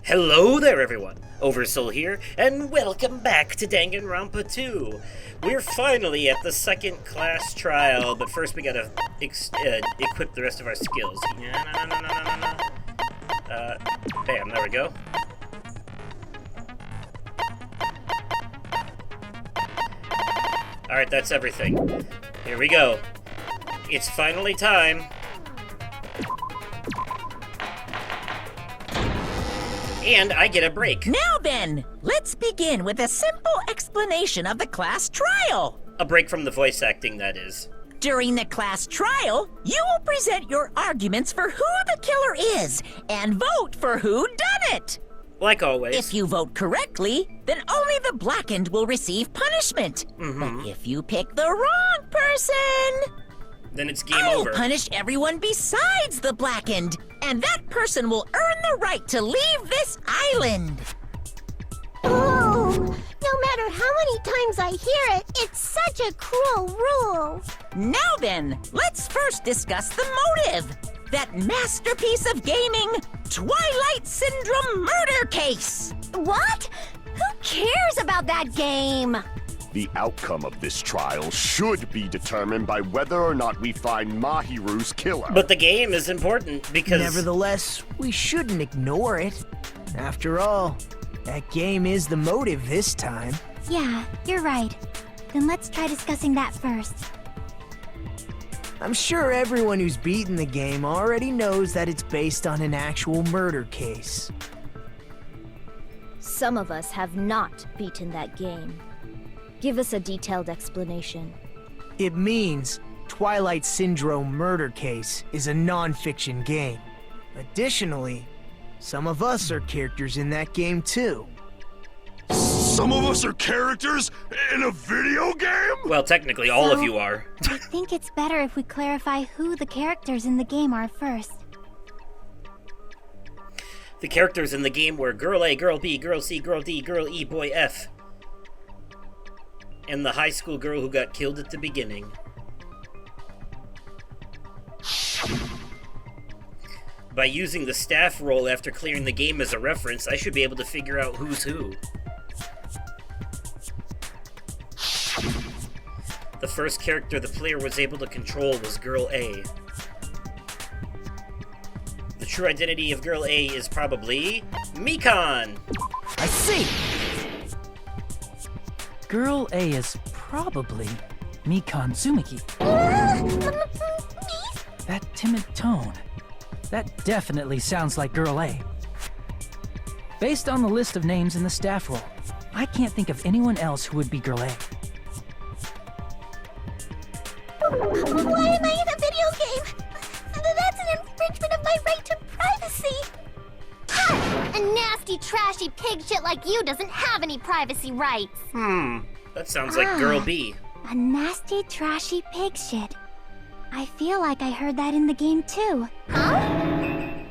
Hello there, everyone. Oversoul here, and welcome back to Danganronpa 2. We're finally at the second class trial, but first we gotta equip the rest of our skills. Bam, there we go. Alright, that's everything. Here we go. It's finally time. And I get a break. Now then, let's begin with a simple explanation of the class trial. A break from the voice acting, that is. During the class trial, you will present your arguments for who the killer is and vote for who done it. Like always. If you vote correctly, then only the blackened will receive punishment. But if you pick the wrong person, then it's game I'll over. punish everyone besides the blackened, and that person will earn the right to leave this island. Oh, no matter how many times I hear it, it's such a cruel rule. Now then, let's first discuss the motive. That masterpiece of gaming, Twilight Syndrome murder case. What? Who cares about that game? The outcome of this trial should be determined by whether or not we find Mahiru's killer. But the game is important because... Nevertheless, we shouldn't ignore it. After all, that game is the motive this time. Yeah, you're right. Then let's try discussing that first. I'm sure everyone who's beaten the game already knows that it's based on an actual murder case. Some of us have not beaten that game. Give us a detailed explanation. It means Twilight Syndrome murder case is a non-fiction game. Additionally, some of us are characters in that game too. Some of us are characters in a video game? Well, technically, all of you are. I think it's better if we clarify who the characters in the game are first. The characters in the game were Girl A, Girl B, Girl C, Girl D, Girl E, Boy F. And the high school girl who got killed at the beginning. By using the staff roll after clearing the game as a reference, I should be able to figure out who's who. The first character the player was able to control was Girl A. The true identity of Girl A is probably Mikan! I see! Girl A is probably Mikan Tsumiki. That timid tone. That definitely sounds like Girl A. Based on the list of names in the staff roll, I can't think of anyone else who would be Girl A. Why am I in a video game? That's an infringement of my right to privacy. Ha! A nasty, trashy pig shit like you doesn't have any privacy rights. That sounds like Girl B. A nasty, trashy pig shit. I feel like I heard that in the game too. Huh?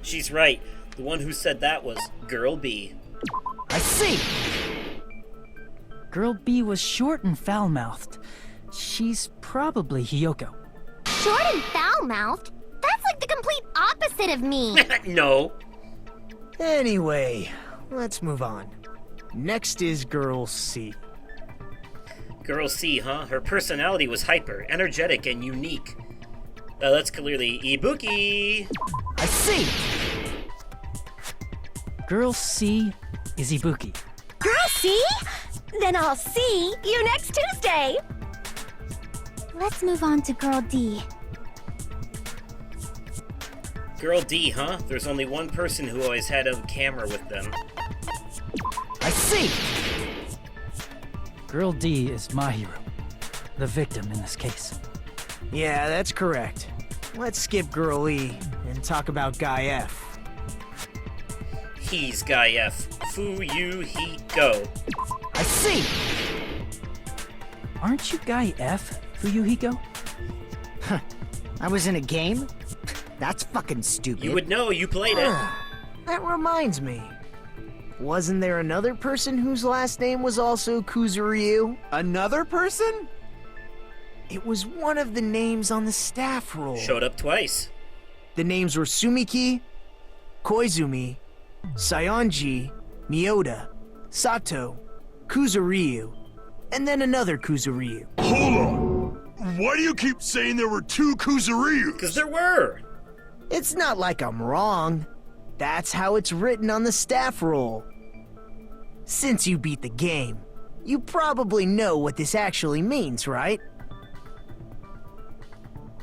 She's right. The one who said that was Girl B. I see! Girl B was short and foul-mouthed. She's probably Hiyoko. Short and foul-mouthed? That's like the complete opposite of me. No. Anyway, let's move on. Next is Girl C. Girl C, huh? Her personality was hyper, energetic, and unique. That's clearly Ibuki. I see! Girl C is Ibuki. Girl C? Then I'll see you next Tuesday. Let's move on to Girl D. Girl D, huh? There's only one person who always had a camera with them. I see! Girl D is Mahiru, the victim in this case. Yeah, that's correct. Let's skip Girl E and talk about Guy F. He's Guy F. Fu you he go. I see! Aren't you Guy F, Fuyuhiko? I was in a game? That's fucking stupid. You would know, you played it. That reminds me. Wasn't there another person whose last name was also Kuzuryu? Another person? It was one of the names on the staff roll. Showed up twice. The names were Sumiki, Koizumi, Saionji, Miyota, Sato, Kuzuryu, and then another Kuzuryu. Hold on! Why do you keep saying there were two Kuzuryus? Because there were. It's not like I'm wrong. That's how it's written on the staff roll. Since you beat the game, you probably know what this actually means, right?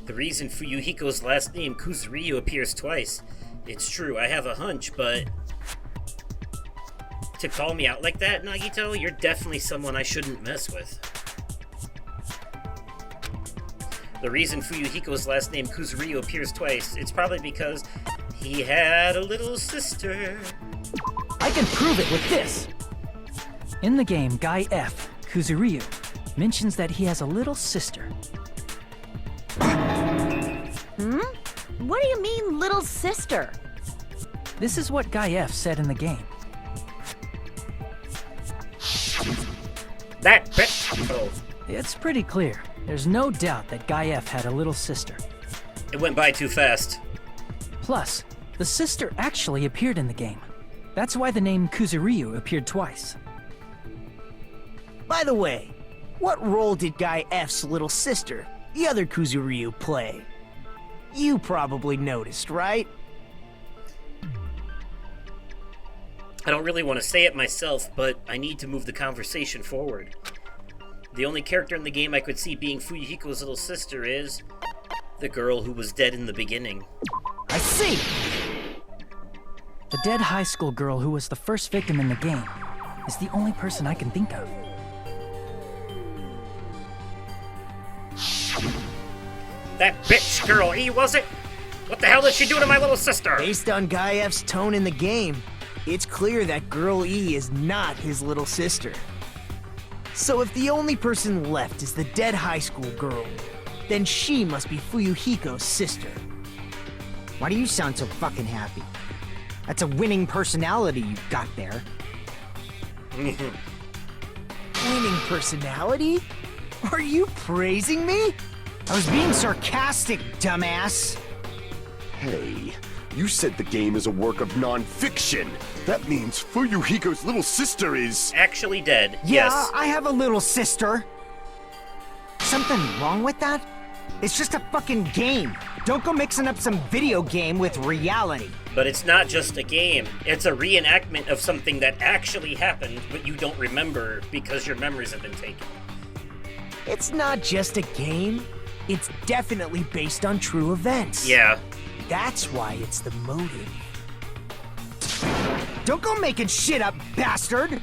The reason Fuyuhiko's last name, Kuzuryu, appears twice. It's true, I have a hunch, but... To call me out like that, Nagito, you're definitely someone I shouldn't mess with. The reason Fuyuhiko's last name, Kuzuryu, appears twice, it's probably because he had a little sister. I can prove it with this. In the game, Guy F, Kuzuryu, mentions that he has a little sister. What do you mean, little sister? This is what Guy F said in the game. That bitch! Oh, It's pretty clear. There's no doubt that Guy F had a little sister. it went by too fast. Plus, the sister actually appeared in the game. That's why the name Kuzuryu appeared twice. By the way, what role did Guy F's little sister, the other Kuzuryu, play? You probably noticed, right? I don't really want to say it myself, but I need to move the conversation forward. The only character in the game I could see being Fuyuhiko's little sister is... the girl who was dead in the beginning. I see! The dead high school girl who was the first victim in the game is the only person I can think of. That bitch girl E, was it? What the hell did she do to my little sister? Based on Guy F's tone in the game, it's clear that Girl E is not his little sister. So if the only person left is the dead high school girl, then she must be Fuyuhiko's sister. Why do you sound so fucking happy? That's a winning personality you've got there. Winning personality? Are you praising me? I was being sarcastic, dumbass. Hey, you said the game is a work of non-fiction. That means Fuyuhiko's little sister is... Actually dead, Yeah, yes. I have a little sister. Something wrong with that? It's just a fucking game. Don't go mixing up some video game with reality. But it's not just a game. It's a reenactment of something that actually happened, but you don't remember because your memories have been taken. It's not just a game. It's definitely based on true events. Yeah. That's why it's the motive. Don't go making shit up, bastard!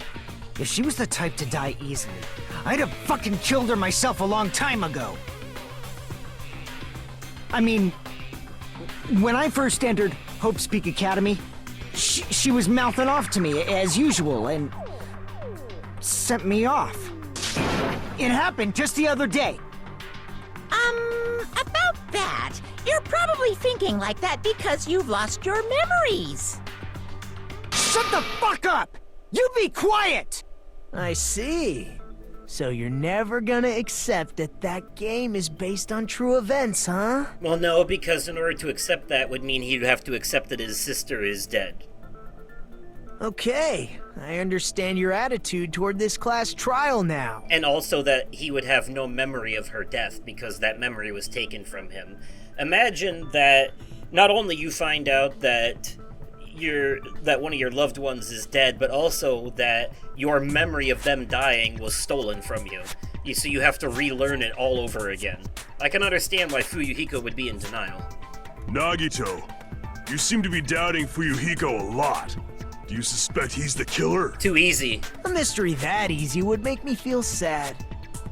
If she was the type to die easily, I'd have fucking killed her myself a long time ago. I mean, when I first entered Hope's Peak Academy, she was mouthing off to me as usual and sent me off. It happened just the other day. About that, you're probably thinking like that because you've lost your memories. Shut the fuck up! You be quiet! I see. So you're never gonna accept that that game is based on true events, huh? Well, no, because in order to accept that would mean he'd have to accept that his sister is dead. Okay, I understand your attitude toward this class trial now. And also that he would have no memory of her death because that memory was taken from him. Imagine that not only you find out that that one of your loved ones is dead, but also that your memory of them dying was stolen from you. So you have to relearn it all over again. I can understand why Fuyuhiko would be in denial. Nagito, you seem to be doubting Fuyuhiko a lot. Do you suspect he's the killer? Too easy. A mystery that easy would make me feel sad.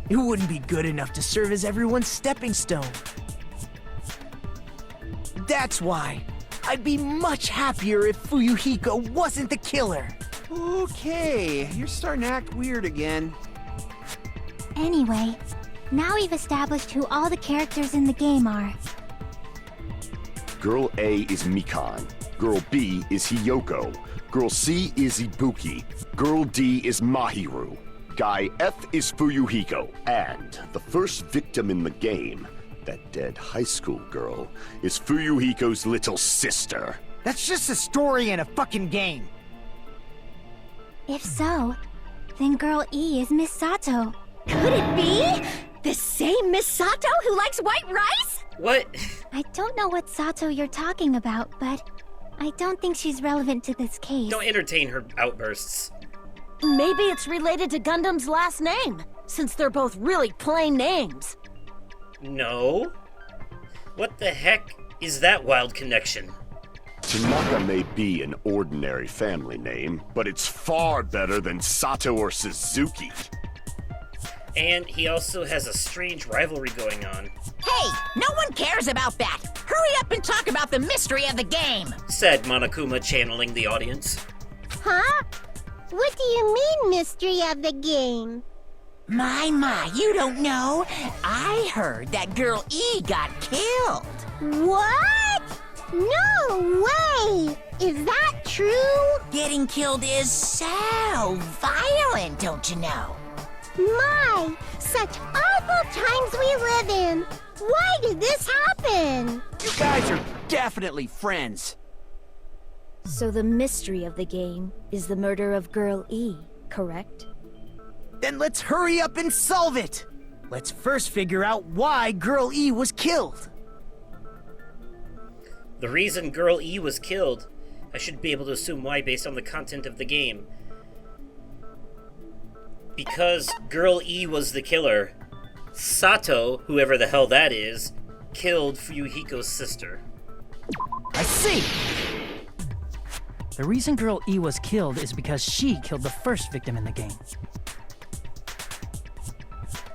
It wouldn't be good enough to serve as everyone's stepping stone. That's why I'd be much happier if Fuyuhiko wasn't the killer. Okay, you're starting to act weird again. Anyway, now we've established who all the characters in the game are. Girl A is Mikan. Girl B is Hiyoko. Girl C is Ibuki. Girl D is Mahiru. Guy F is Fuyuhiko. And the first victim in the game, that dead high school girl, is Fuyuhiko's little sister. That's just a story in a fucking game. If so, then Girl E is Miss Sato. Could it be? The same Miss Sato who likes white rice? What? I don't know what Sato you're talking about, but I don't think she's relevant to this case. Don't entertain her outbursts. Maybe it's related to Gundam's last name, since they're both really plain names. No? What the heck is that wild connection? Tanaka may be an ordinary family name, but it's far better than Sato or Suzuki. And he also has a strange rivalry going on, Hey, no one cares about that. Hurry up and talk about the mystery of the game. said Monokuma, channeling the audience. Huh? What do you mean, mystery of the game? My, you don't know. I heard that Girl E got killed. What? No way! Is that true? Getting killed is so violent, don't you know? My, such awful times we live in. Why did this happen? You guys are definitely friends. So the mystery of the game is the murder of Girl E, correct? Then let's hurry up and solve it! Let's first figure out why Girl E was killed. The reason Girl E was killed, I should be able to assume why based on the content of the game. Because Girl E was the killer, Sato, whoever the hell that is, killed Fuyuhiko's sister. I see! The reason Girl E was killed is because she killed the first victim in the game.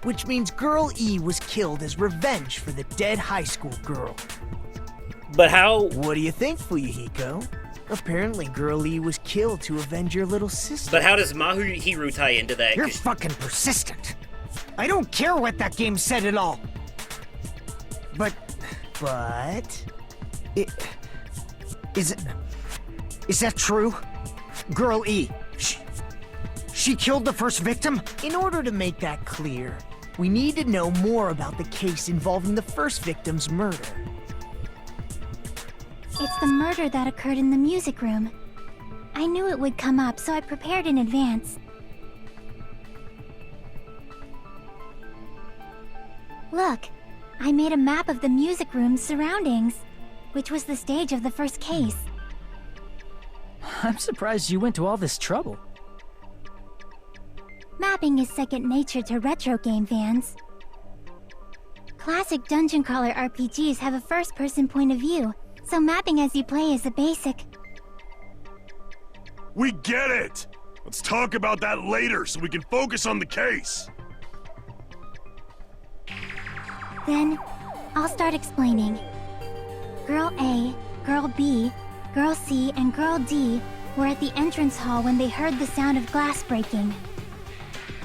Which means Girl E was killed as revenge for the dead high school girl. But how? What do you think, Fuyuhiko? Apparently Girl E was killed to avenge your little sister. But how does Mahiru tie into that? You're 'Cause fucking persistent. I don't care what that game said at all. But is that true? Girl E, she killed the first victim? In order to make that clear, we need to know more about the case involving the first victim's murder. It's the murder that occurred in the music room. I knew it would come up, so I prepared in advance. Look, I made a map of the music room's surroundings, which was the stage of the first case. I'm surprised you went to all this trouble. Mapping is second nature to retro game fans. Classic dungeon crawler RPGs have a first-person point of view, so mapping as you play is a basic. We get it! Let's talk about that later so we can focus on the case. Then, I'll start explaining. Girl A, Girl B, Girl C, and Girl D were at the entrance hall when they heard the sound of glass breaking.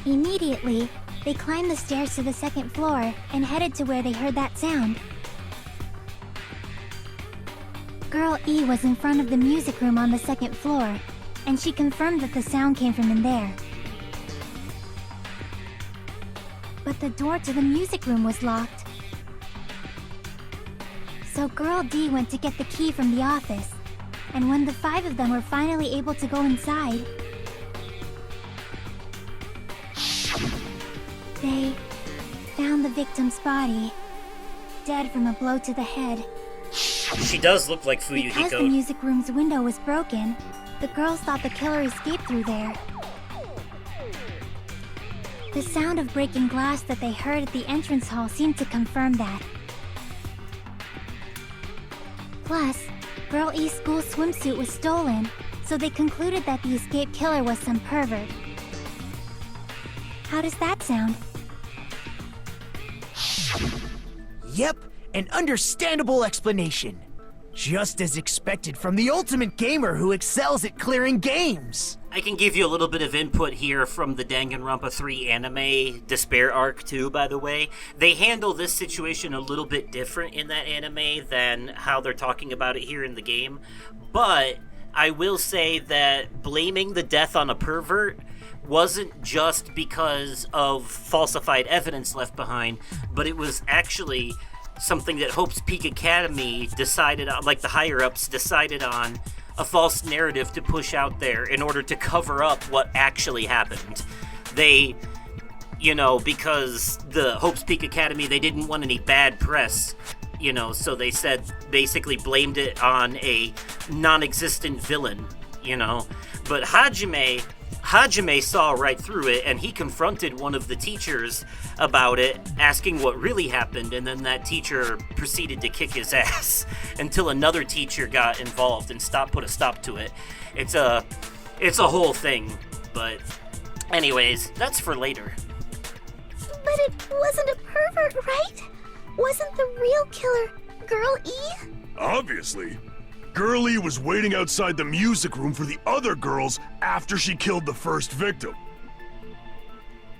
Immediately, they climbed the stairs to the second floor and headed to where they heard that sound. Girl E was in front of the music room on the second floor, and she confirmed that the sound came from in there. But the door to the music room was locked. So Girl D went to get the key from the office, and when the five of them were finally able to go inside, they found the victim's body, dead from a blow to the head. She does look like Because the Fuyuhiko. music room's window was broken, the girls thought the killer escaped through there. The sound of breaking glass that they heard at the entrance hall seemed to confirm that. Plus, Girl E's school swimsuit was stolen, so they concluded that the escaped killer was some pervert. How does that sound? Yep, an understandable explanation. Just as expected from the ultimate gamer who excels at clearing games. I can give you a little bit of input here from the Danganronpa 3 anime Despair arc too, by the way. They handle this situation a little bit different in that anime than how they're talking about it here in the game. But I will say that blaming the death on a pervert wasn't just because of falsified evidence left behind, but it was actually something that Hope's Peak Academy decided on, like the higher-ups decided on a false narrative to push out there in order to cover up what actually happened. They, because the Hope's Peak Academy, they didn't want any bad press, so they said, basically blamed it on a non-existent villain, But Hajime saw right through it, and he confronted one of the teachers about it, asking what really happened, and then that teacher proceeded to kick his ass until another teacher got involved and put a stop to it. It's a whole thing, but anyways, that's for later. But it wasn't a pervert, right? Wasn't the real killer Girl E? Obviously. Girl E was waiting outside the music room for the other girls after she killed the first victim.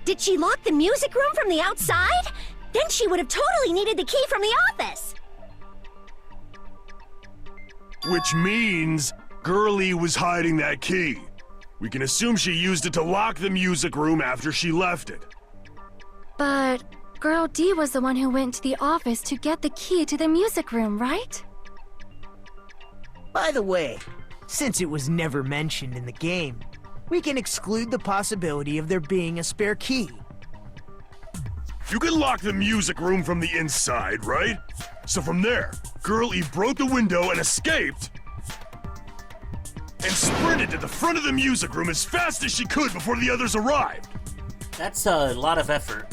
Did she lock the music room from the outside? Then she would have totally needed the key from the office. Which means Girl E was hiding that key. We can assume she used it to lock the music room after she left it. But Girl D was the one who went to the office to get the key to the music room, right? By the way, since it was never mentioned in the game, we can exclude the possibility of there being a spare key. You can lock the music room from the inside, right? So from there, Girl E broke the window and escaped, and sprinted to the front of the music room as fast as she could before the others arrived. That's a lot of effort.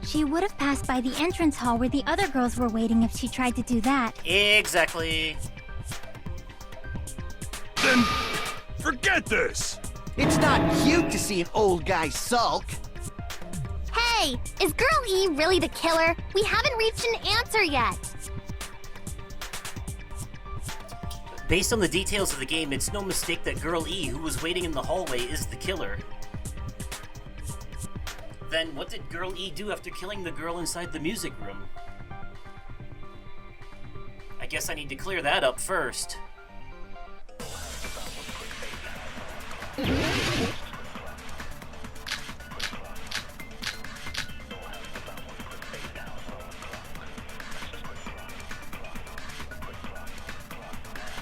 She would have passed by the entrance hall where the other girls were waiting if she tried to do that. Exactly. Then forget this! It's not cute to see an old guy sulk. Hey, is Girl E really the killer? We haven't reached an answer yet. Based on the details of the game, it's no mistake that Girl E, who was waiting in the hallway, is the killer. Then what did Girl E do after killing the girl inside the music room? I guess I need to clear that up first.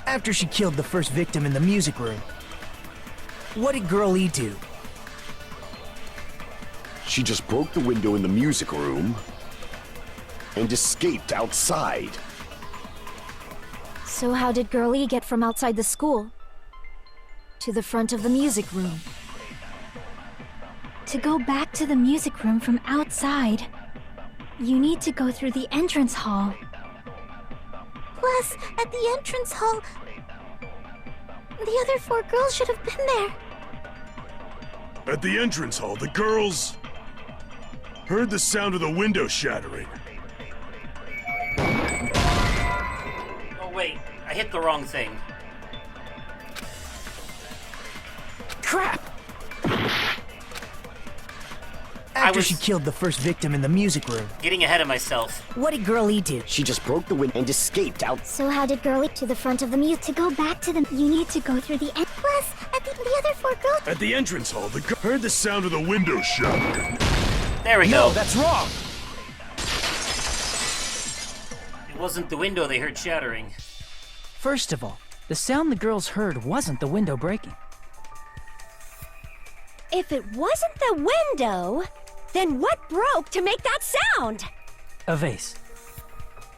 After she killed the first victim in the music room, what did Girl E do? She just broke the window in the music room and escaped outside. So how did Girl E get from outside the school to the front of the music room? To go back to the music room from outside, you need to go through the entrance hall. Plus, at the entrance hall, the other 4 girls should have been there. At the entrance hall, the girls heard the sound of the window shattering. Oh wait, I hit the wrong thing. Crap! After she killed the first victim in the music room, Getting ahead of myself. what did Girl E do? She just broke the window and escaped out. So how did Girl E to the front of the music? To go back to them, you need to go through the plus, at the other 4 girls. At the entrance hall, the girl heard the sound of the window shattering. There we No, go. that's wrong! It wasn't the window they heard shattering. First of all, the sound the girls heard wasn't the window breaking. If it wasn't the window, then what broke to make that sound? A vase.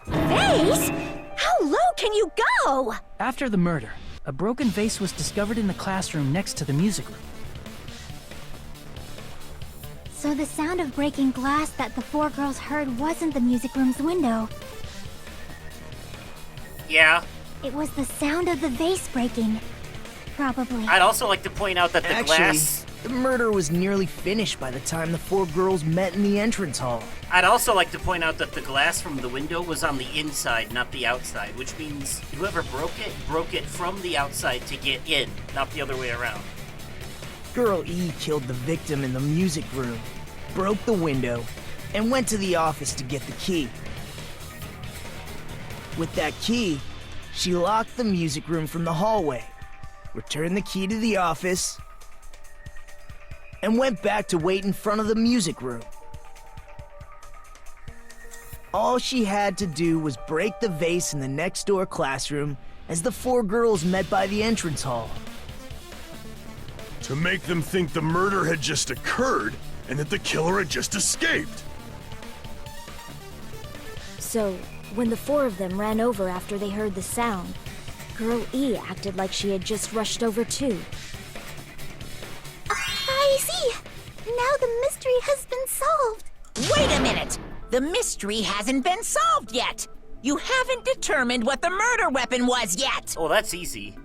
Vase? How low can you go? After the murder, a broken vase was discovered in the classroom next to the music room. So the sound of breaking glass that the 4 girls heard wasn't the music room's window. Yeah. It was the sound of the vase breaking. Probably. I'd also like to point out that the Actually, glass... the murder was nearly finished by the time the 4 girls met in the entrance hall. I'd also like to point out that the glass from the window was on the inside, not the outside, which means whoever broke it from the outside to get in, not the other way around. Girl E killed the victim in the music room, broke the window, and went to the office to get the key. With that key, she locked the music room from the hallway, returned the key to the office, and went back to wait in front of the music room. All she had to do was break the vase in the next door classroom as the four girls met by the entrance hall. To make them think the murder had just occurred and that the killer had just escaped. So, when the four of them ran over after they heard the sound, Girl E acted like she had just rushed over too. I see. Now the mystery has been solved. Wait a minute! The mystery hasn't been solved yet! You haven't determined what the murder weapon was yet! Oh, that's easy.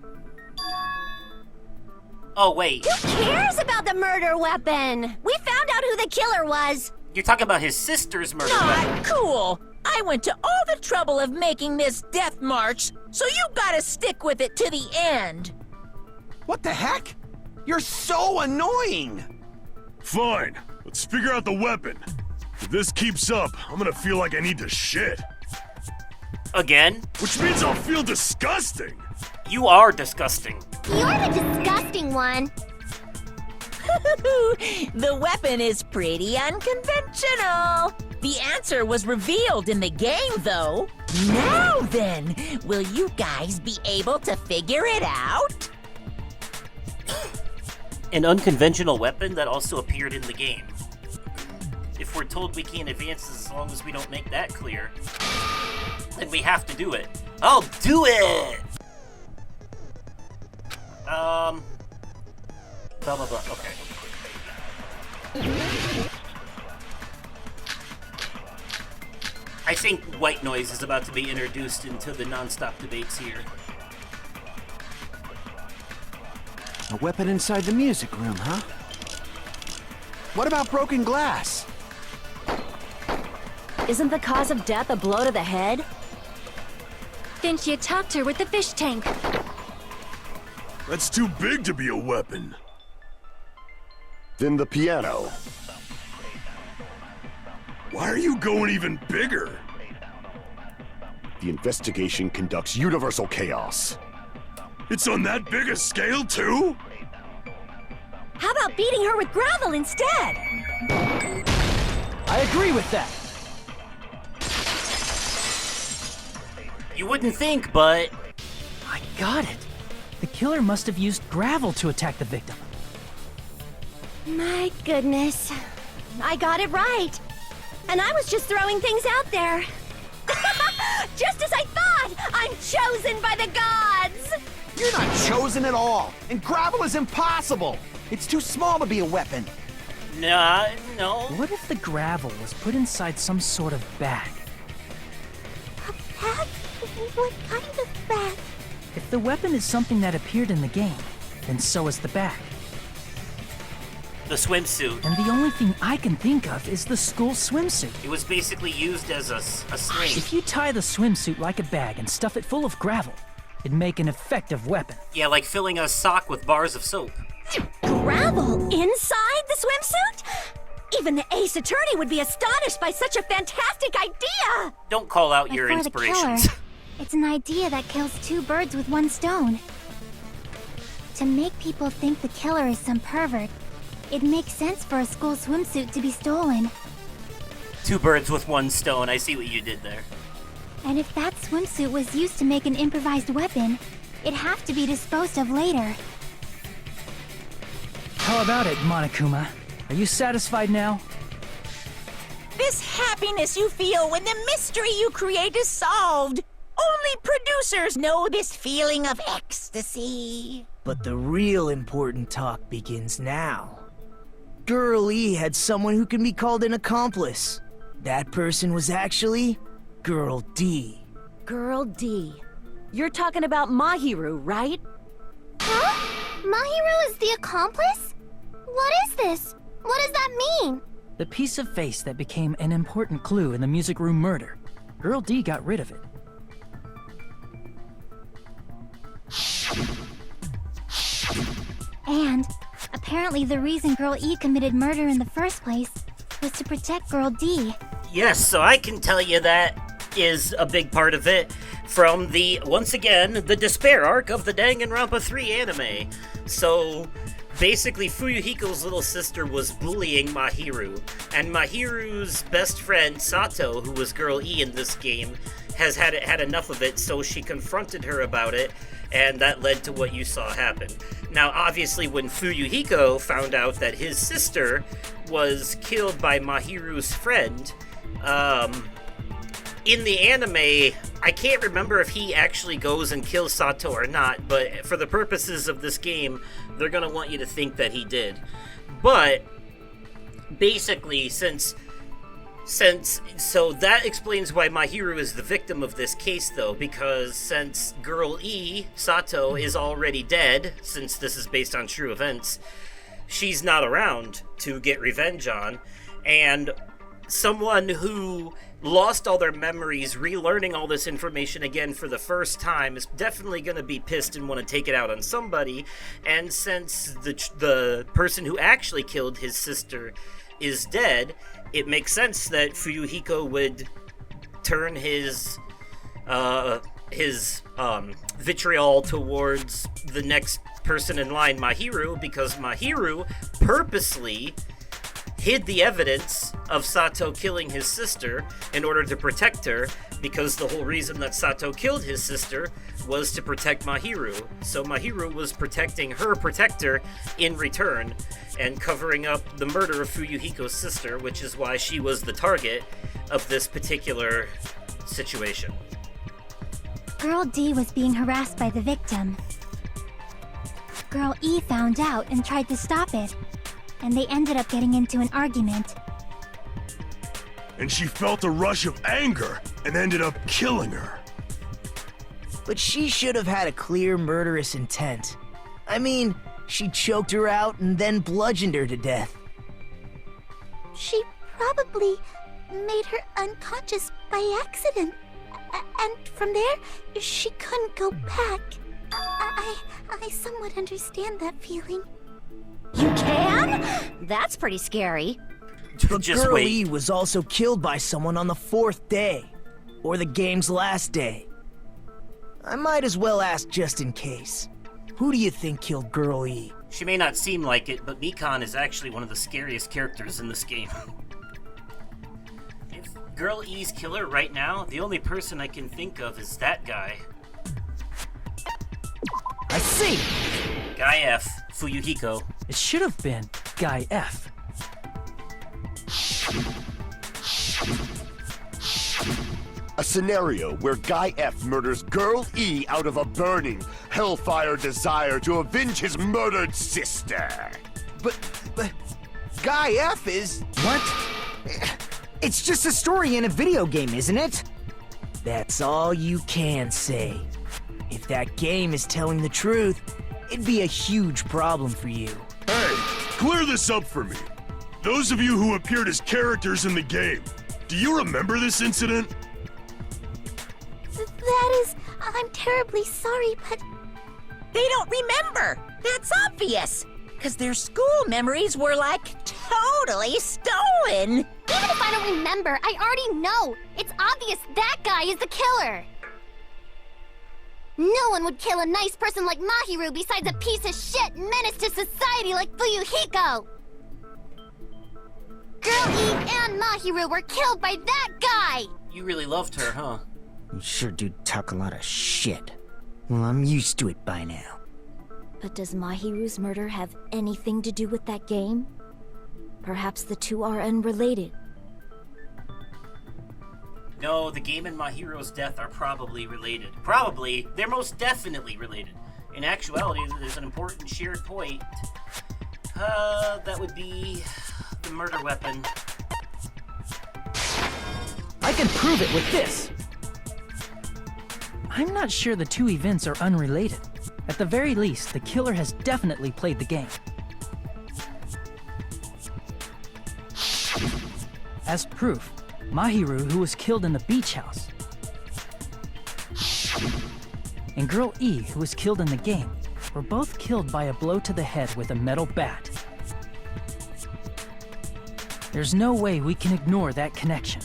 Oh, wait. Who cares about the murder weapon? We found out who the killer was. You're talking about his sister's murder weapon. Not cool! I went to all the trouble of making this death march, so you gotta stick with it to the end! What the heck? You're so annoying! Fine, let's figure out the weapon. If this keeps up, I'm gonna feel like I need to shit. Again? Which means I'll feel disgusting. You are disgusting. You're the disgusting one. The weapon is pretty unconventional. The answer was revealed in the game, though. Now then, will you guys be able to figure it out? An unconventional weapon that also appeared in the game. If we're told we can't advance as long as we don't make that clear, then we have to do it. I'll do it! Blah, blah, blah. Okay. I think white noise is about to be introduced into the non-stop debates here. A weapon inside the music room, huh? What about broken glass? Isn't the cause of death a blow to the head? Then she attacked her with the fish tank. That's too big to be a weapon. Then the piano. Why are you going even bigger? The investigation conducts universal chaos. It's on that big a scale, too? How about beating her with gravel instead? I agree with that. You wouldn't think, but... I got it. The killer must have used gravel to attack the victim. My goodness. I got it right. And I was just throwing things out there. Just as I thought! I'm chosen by the gods! You're not chosen at all, and gravel is impossible. It's too small to be a weapon. Nah, no. What if the gravel was put inside some sort of bag? A bag? What kind of bag? If the weapon is something that appeared in the game, then so is the bag. The swimsuit. And the only thing I can think of is the school swimsuit. It was basically used as a sling. If you tie the swimsuit like a bag and stuff it full of gravel, it'd make an effective weapon. Yeah, like filling a sock with bars of soap. Gravel inside the swimsuit? Even the ace attorney would be astonished by such a fantastic idea! Don't call out your But for the inspirations. killer, it's an idea that kills two birds with one stone. To make people think the killer is some pervert, it makes sense for a school swimsuit to be stolen. Two birds with one stone. I see what you did there. And if that swimsuit was used to make an improvised weapon, it'd have to be disposed of later. How about it, Monokuma? Are you satisfied now? This happiness you feel when the mystery you create is solved. Only producers know this feeling of ecstasy. But the real important talk begins now. Girl E had someone who can be called an accomplice. That person was actually Girl D. Girl D. You're talking about Mahiru, right? Huh? Mahiru is the accomplice? What is this? What does that mean? The piece of face that became an important clue in the music room murder. Girl D got rid of it. And apparently the reason Girl E committed murder in the first place was to protect Girl D. Yes, so I can tell you that is a big part of it from the, once again, the despair arc of the Danganronpa 3 anime. So basically Fuyuhiko's little sister was bullying Mahiru, and Mahiru's best friend Sato, who was Girl E in this game, has had enough of it, so she confronted her about it, and that led to what you saw happen. Now, obviously, when Fuyuhiko found out that his sister was killed by Mahiru's friend, in the anime, I can't remember if he actually goes and kills Sato or not, but for the purposes of this game, they're gonna want you to think that he did. But basically, so that explains why Mahiru is the victim of this case, though, because since Girl E, Sato, is already dead, since this is based on true events, she's not around to get revenge on, and someone who lost all their memories, relearning all this information again for the first time, is definitely going to be pissed and want to take it out on somebody. And since the person who actually killed his sister is dead, it makes sense that Fuyuhiko would turn his vitriol towards the next person in line, Mahiru, because Mahiru purposely hid the evidence of Sato killing his sister in order to protect her, because the whole reason that Sato killed his sister was to protect Mahiru. So Mahiru was protecting her protector in return and covering up the murder of Fuyuhiko's sister, which is why she was the target of this particular situation. Girl D was being harassed by the victim. Girl E found out and tried to stop it, and they ended up getting into an argument. And she felt a rush of anger and ended up killing her. But she should have had a clear murderous intent. I mean, she choked her out and then bludgeoned her to death. She probably made her unconscious by accident. And from there, she couldn't go back. I somewhat understand that feeling. You can? That's pretty scary. But Just Girl wait. E was also killed by someone on the 4th day, or the game's last day. I might as well ask just in case. Who do you think killed Girl E? She may not seem like it, but Mikan is actually one of the scariest characters in this game. If Girl E's killer right now, the only person I can think of is that guy. I see! Guy F, Fuyuhiko. It should have been Guy F. A scenario where Guy F murders Girl E out of a burning, hellfire desire to avenge his murdered sister. But Guy F is... What? It's just a story in a video game, isn't it? That's all you can say. If that game is telling the truth, it'd be a huge problem for you. Hey, clear this up for me. Those of you who appeared as characters in the game, do you remember this incident? That is... I'm terribly sorry, but... They don't remember. That's obvious. Because their school memories were, like, totally stolen. Even if I don't remember, I already know. It's obvious that guy is the killer. No one would kill a nice person like Mahiru besides a piece of shit menace to society like Fuyuhiko. Girl E and Mahiru were killed by that guy. You really loved her, huh? You sure do talk a lot of shit. Well, I'm used to it by now. But does Mahiru's murder have anything to do with that game? Perhaps the two are unrelated. No, the game and Mahiru's death are probably related. Probably. They're most definitely related. In actuality, there's an important shared point. That would be the murder weapon. I can prove it with this! I'm not sure the two events are unrelated. At the very least, the killer has definitely played the game. As proof, Mahiru, who was killed in the beach house, and Girl E, who was killed in the game, were both killed by a blow to the head with a metal bat. There's no way we can ignore that connection.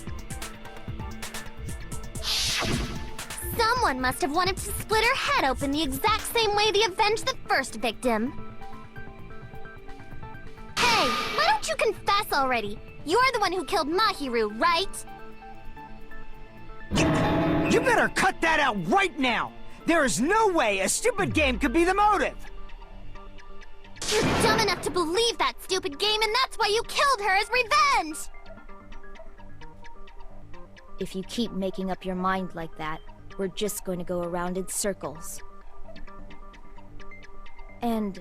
Someone must have wanted to split her head open the exact same way they avenged the first victim. Hey, why don't you confess already? You're the one who killed Mahiru, right? You better cut that out right now! There is no way a stupid game could be the motive! You're dumb enough to believe that stupid game, and that's why you killed her as revenge! If you keep making up your mind like that, we're just going to go around in circles. And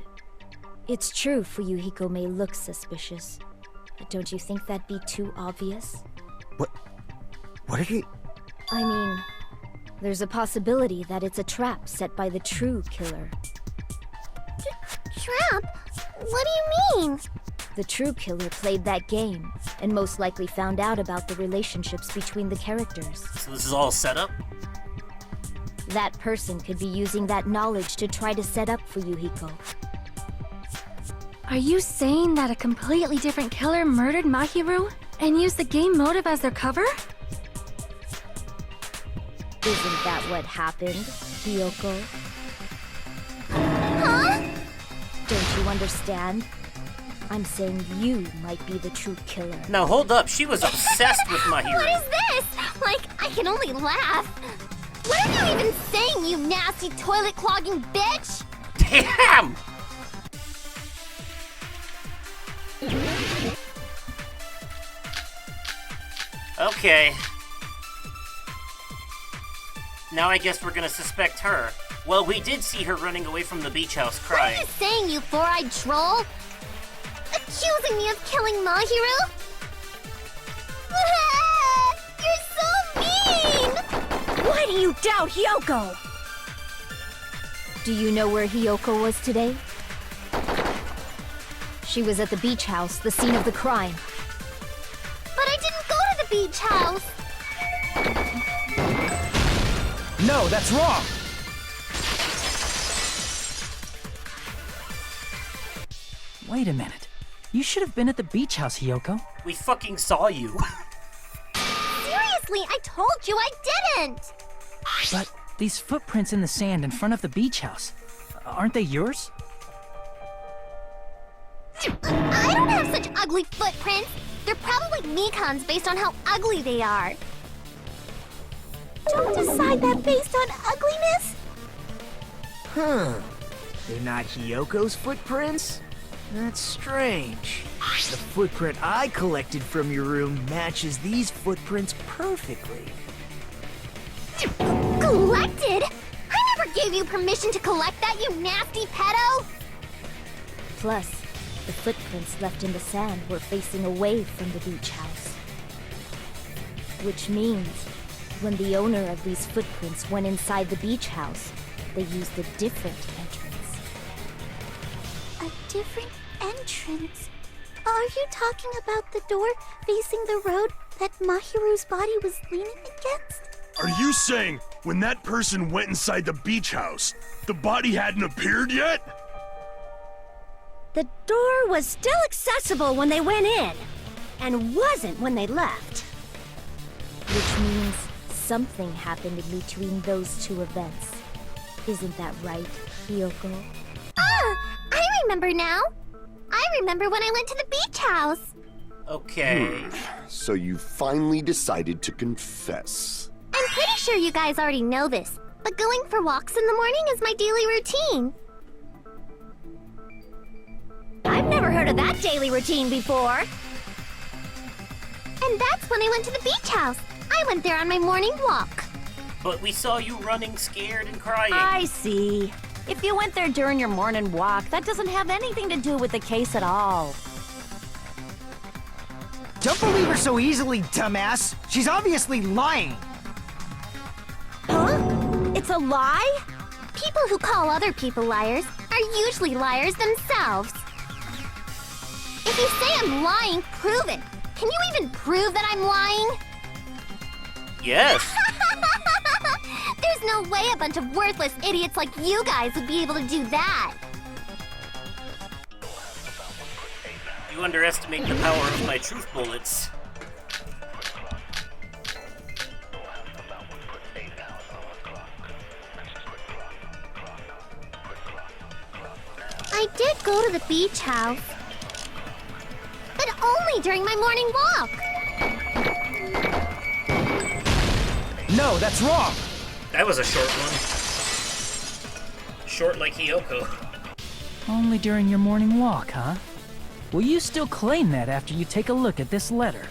it's true Fuyuhiko may look suspicious, but don't you think that'd be too obvious? What are you... I mean, there's a possibility that it's a trap set by the true killer. Trap? What do you mean? The true killer played that game, and most likely found out about the relationships between the characters. So this is all set up? That person could be using that knowledge to try to set up Fuyuhiko. Are you saying that a completely different killer murdered Mahiru and used the game motive as their cover? Isn't that what happened, Hiyoko? Huh? Don't you understand? I'm saying you might be the true killer. Now hold up, she was obsessed with Mahiru. What is this? Like, I can only laugh. What are you even saying, you nasty toilet-clogging bitch? Damn! Okay. Now I guess we're gonna suspect her. Well, we did see her running away from the beach house crying. What are you saying, you four-eyed troll? Accusing me of killing Mahiru? You're so mean! Why do you doubt Hiyoko? Do you know where Hiyoko was today? She was at the beach house, the scene of the crime. But I didn't go to the beach house! No, that's wrong! Wait a minute. You should have been at the beach house, Hiyoko. We fucking saw you. Seriously, I told you I didn't! But these footprints in the sand in front of the beach house, aren't they yours? I don't have such ugly footprints! They're probably Mikan's based on how ugly they are. Don't decide that based on ugliness! Huh. They're not Hiyoko's footprints? That's strange. The footprint I collected from your room matches these footprints perfectly. Collected? I never gave you permission to collect that, you nasty pedo! Plus, the footprints left in the sand were facing away from the beach house. Which means, when the owner of these footprints went inside the beach house, they used a different entrance. A different entrance? Are you talking about the door facing the road that Mahiru's body was leaning against? Are you saying when that person went inside the beach house, the body hadn't appeared yet? The door was still accessible when they went in, and wasn't when they left. Which means something happened in between those two events. Isn't that right, Hiyoko? Ah! I remember now! I remember when I went to the beach house! Okay. So you finally decided to confess. I'm pretty sure you guys already know this, but going for walks in the morning is my daily routine. I've never heard of that daily routine before. And that's when I went to the beach house. I went there on my morning walk. But we saw you running scared and crying. I see. If you went there during your morning walk, that doesn't have anything to do with the case at all. Don't believe her so easily, dumbass! She's obviously lying! Huh? It's a lie? People who call other people liars are usually liars themselves. If you say I'm lying, prove it. Can you even prove that I'm lying? Yes. There's no way a bunch of worthless idiots like you guys would be able to do that. You underestimate the power of my truth bullets. I did go to the beach house. But only during my morning walk. No, that's wrong! That was a short one. Short like Hiyoko. Only during your morning walk, huh? Will you still claim that after you take a look at this letter?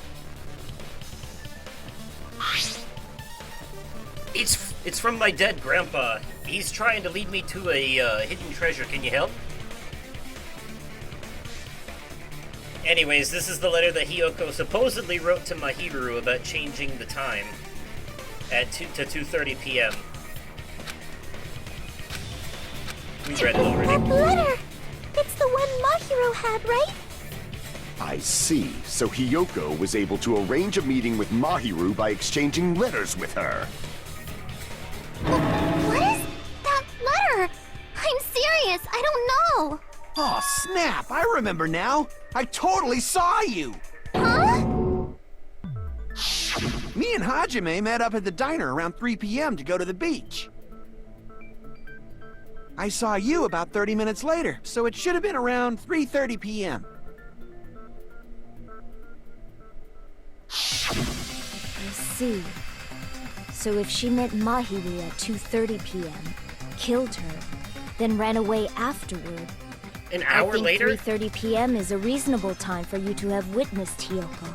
It's from my dead grandpa. He's trying to lead me to a hidden treasure. Can you help? Anyways, this is the letter that Hiyoko supposedly wrote to Mahiru about changing the time at 2:30 p.m. We read it already. That letter! It's the one Mahiru had, right? I see. So Hiyoko was able to arrange a meeting with Mahiru by exchanging letters with her. What is that letter? I'm serious, I don't know. Oh, snap! I remember now! I totally saw you! Huh? Me and Hajime met up at the diner around 3 p.m. to go to the beach. I saw you about 30 minutes later, so it should have been around 3:30 p.m. I see. So if she met Mahiru at 2:30 p.m., killed her, then ran away afterward, An hour later? I think 3:30 p.m. is a reasonable time for you to have witnessed Hiyoko.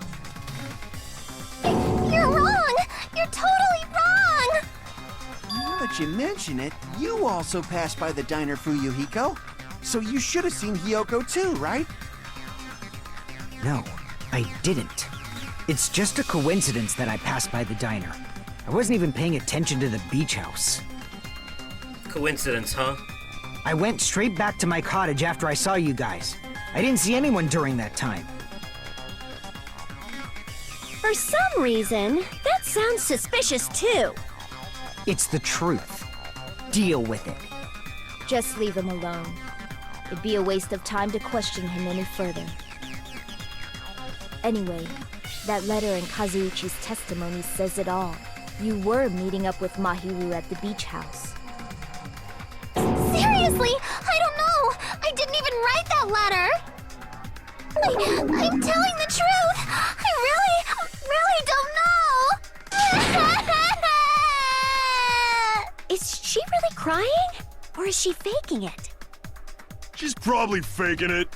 You're wrong! You're totally wrong! Now that you mention it, you also passed by the diner, Fuyuhiko. So you should have seen Hiyoko too, right? No, I didn't. It's just a coincidence that I passed by the diner. I wasn't even paying attention to the beach house. Coincidence, huh? I went straight back to my cottage after I saw you guys. I didn't see anyone during that time. For some reason, that sounds suspicious too. It's the truth. Deal with it. Just leave him alone. It'd be a waste of time to question him any further. Anyway, that letter in Kazuichi's testimony says it all. You were meeting up with Mahiru at the beach house. Seriously, I don't know! I didn't even write that letter! I'm telling the truth! I really don't know! Is she really crying? Or is she faking it? She's probably faking it.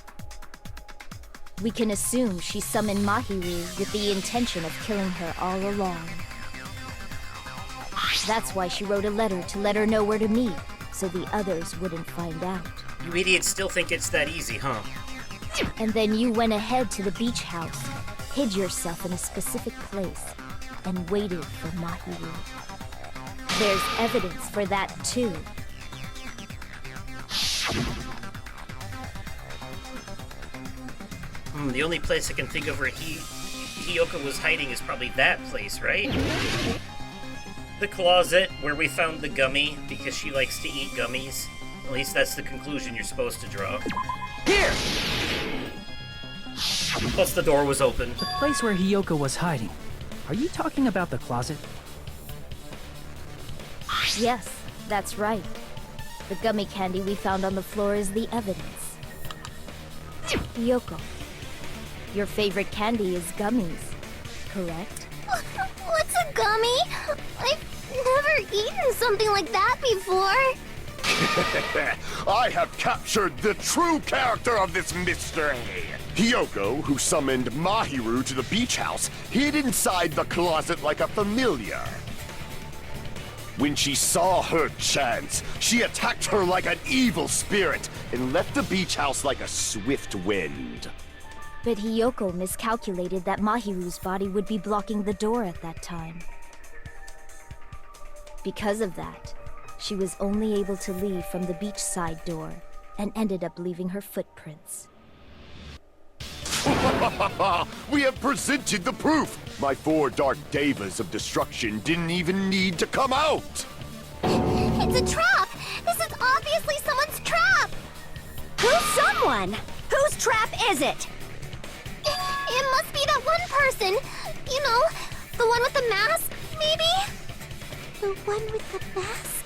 We can assume she summoned Mahiru with the intention of killing her all along. That's why she wrote a letter to let her know where to meet, so the others wouldn't find out. You idiots still think it's that easy, huh? And then you went ahead to the beach house, hid yourself in a specific place, and waited for Mahiru. There's evidence for that, too. The only place I can think of where Hiyoko was hiding is probably that place, right? The closet where we found the gummy because she likes to eat gummies. At least that's the conclusion you're supposed to draw. Here! Plus the door was open. The place where Hiyoko was hiding. Are you talking about the closet? Yes, that's right. The gummy candy we found on the floor is the evidence. Hiyoko, your favorite candy is gummies, correct? What's a gummy? I've never eaten something like that before. I have captured the true character of this mystery. Hiyoko, who summoned Mahiru to the beach house, hid inside the closet like a familiar. When she saw her chance, she attacked her like an evil spirit and left the beach house like a swift wind. But Hiyoko miscalculated that Mahiru's body would be blocking the door at that time. Because of that, she was only able to leave from the beachside door and ended up leaving her footprints. We have presented the proof! My 4 dark devas of destruction didn't even need to come out! It's a trap! This is obviously someone's trap! Who's someone? Whose trap is it? It must be that one person! You know, the one with the mask, maybe? The one with the mask?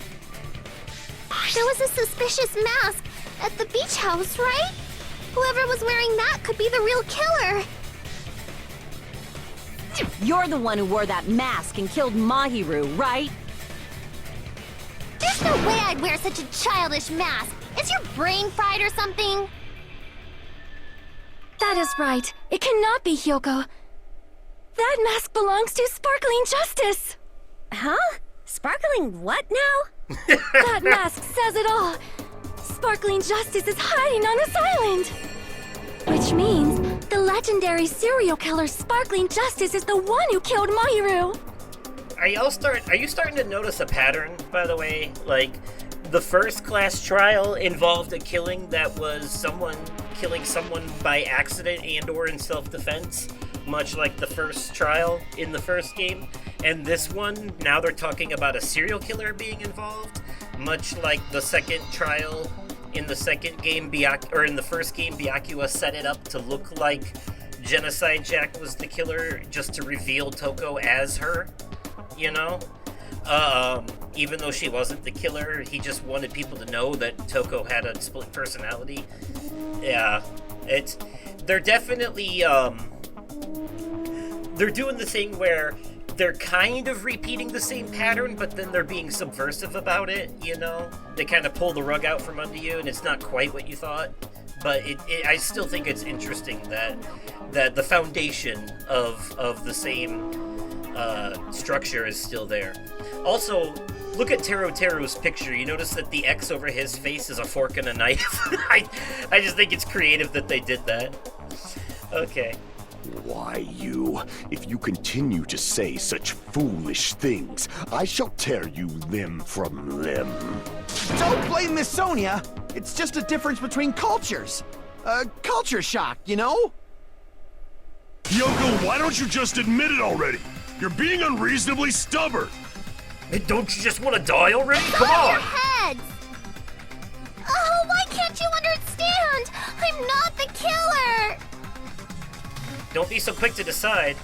There was a suspicious mask at the beach house, right? Whoever was wearing that could be the real killer! You're the one who wore that mask and killed Mahiru, right? There's no way I'd wear such a childish mask. Is your brain fried or something? That is right. It cannot be Hyoko. That mask belongs to Sparkling Justice. Huh? Sparkling what now? That mask says it all. Sparkling Justice is hiding on this island. Which means the legendary serial killer Sparkling Justice is the one who killed Mahiru. Are you starting to notice a pattern, by the way? Like, the first class trial involved a killing that was someone killing someone by accident and or in self-defense, much like the first trial in the first game. And this one, now they're talking about a serial killer being involved, much like the second trial in the second game, in the first game, Byakuya set it up to look like Genocide Jack was the killer, just to reveal Toko as her, you know? Even though she wasn't the killer, he just wanted people to know that Toko had a split personality. Yeah, they're definitely, they're doing the thing where they're kind of repeating the same pattern, but then they're being subversive about it, you know? They kind of pull the rug out from under you, and it's not quite what you thought. But I still think it's interesting that the foundation of the same structure is still there. Also, look at Teru's picture. You notice that the X over his face is a fork and a knife? I just think it's creative that they did that. Okay. Why, you? If you continue to say such foolish things, I shall tear you limb from limb. Don't blame Miss Sonia. It's just a difference between cultures. Culture shock, you know? Hyoko, why don't you just admit it already? You're being unreasonably stubborn. Don't you just want to die already? Come Cut your on! heads! Oh, why can't you understand? I'm not the killer! Don't be so quick to decide.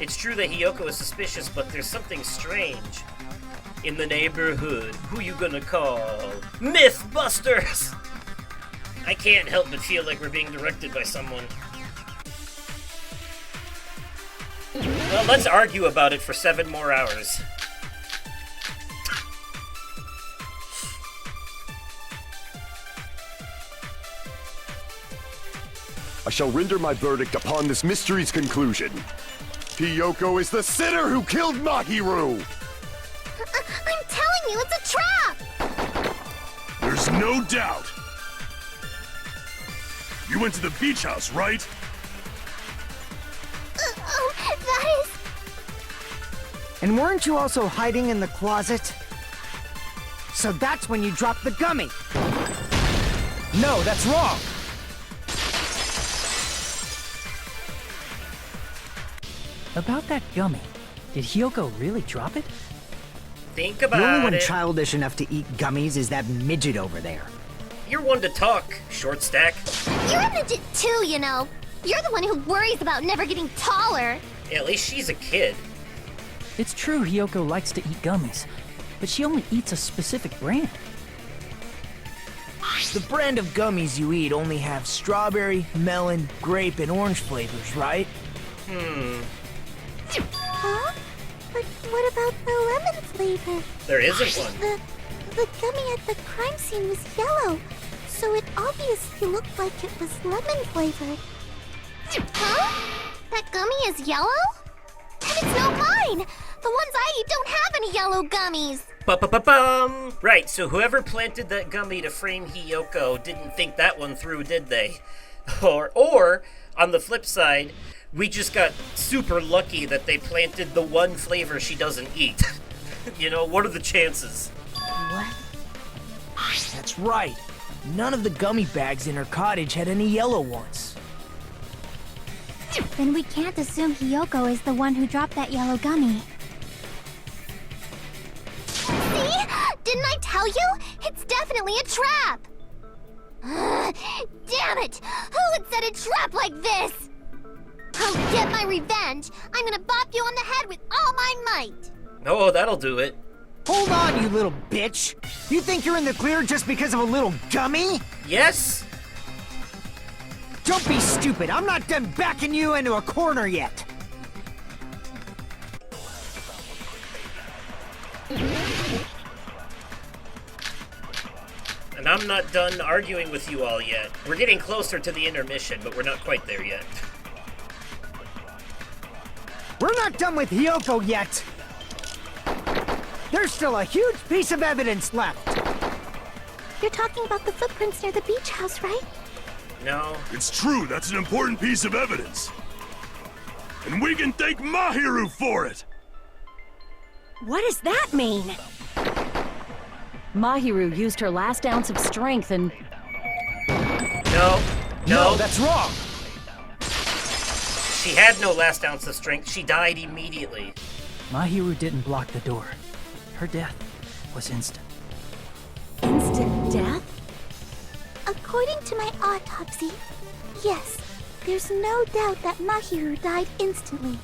It's true that Hyoko is suspicious, but there's something strange. In the neighborhood, who you gonna call? Mythbusters! I can't help but feel like we're being directed by someone. Well, let's argue about it for 7 more hours. I shall render my verdict upon this mystery's conclusion. Hyoko is the sinner who killed Mahiru! I'm telling you, it's a trap! There's no doubt. You went to the beach house, right? That is... And weren't you also hiding in the closet? So that's when you dropped the gummy. No, that's wrong. About that gummy, did Hyoko really drop it? Think The only about one it. childish enough to eat gummies is that midget over there. You're one to talk, short stack. You're a midget too, you know. You're the one who worries about never getting taller. At least she's a kid. It's true Hyoko likes to eat gummies, but she only eats a specific brand. The brand of gummies you eat only have strawberry, melon, grape, and orange flavors, right? Huh? But what about the lemon flavor? There isn't one. The gummy at the crime scene was yellow, so it obviously looked like it was lemon flavored. Huh? That gummy is yellow? And it's not mine! The ones I eat don't have any yellow gummies! Ba-ba-ba-bum! Right, so whoever planted that gummy to frame Hyoko didn't think that one through, did they? Or, on the flip side, we just got super lucky that they planted the one flavor she doesn't eat. You know, what are the chances? What? That's right. None of the gummy bags in her cottage had any yellow ones. Then we can't assume Hyoko is the one who dropped that yellow gummy. See? Didn't I tell you? It's definitely a trap! Damn it! Who would set a trap like this? I'll get my revenge! I'm gonna bop you on the head with all my might! Oh, that'll do it. Hold on, you little bitch! You think you're in the clear just because of a little gummy? Yes? Don't be stupid. I'm not done backing you into a corner yet. I'm not done arguing with you all yet. We're getting closer to the intermission, but we're not quite there yet. We're not done with Hiyoko yet. There's still a huge piece of evidence left. You're talking about the footprints near the beach house, right? No. It's true, that's an important piece of evidence. And we can thank Mahiru for it! What does that mean? Mahiru used her last ounce of strength and... No, that's wrong. She had no last ounce of strength. She died immediately. Mahiru didn't block the door. Her death was instant. instant death? According to my autopsy, yes, there's no doubt that Mahiru died instantly.